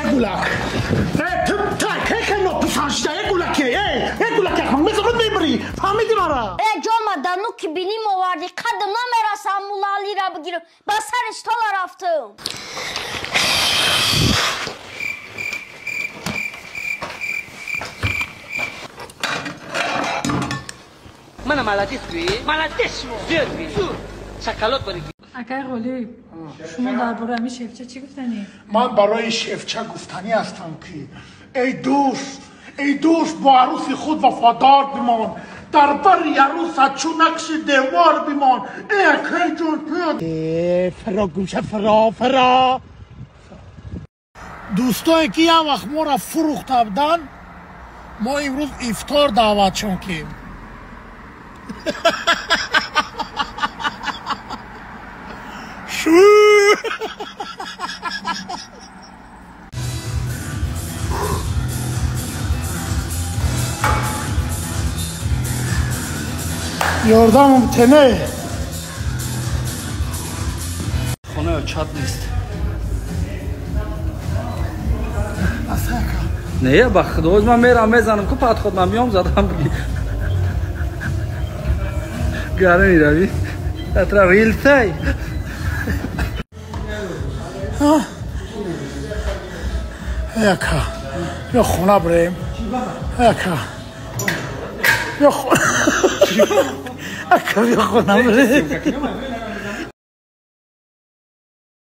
Egulak. Tüp no pişançta egulak hamle zaman bibri. Famidi mara. Coma danu ki benim o vardı. Kadına merasam mulali rabı girip basar istolar aftım. من ملاتیس توی؟ ملاتیس شما زیاد توی شکلات باری اکای قولی شما درباره همین شفچه چی گفتنی؟ من برای شفچه گفتنی هستم که ای دوست با عروس خود وفادار بمان در بر عروست چون نقش دیوار بمان ای اکای جون فرا گوشه فرا دوستایی که یه وقت ما را فروخته بودن ما امروز افطار دعوتشون کردیم یاردمم تنه خونه چات نیست نه با خدا من میرم میزنم که پات خود من میام زدم بگی گرمی روی اترا ریل تی یکا یا خونه بریم یکا یا خونه بریم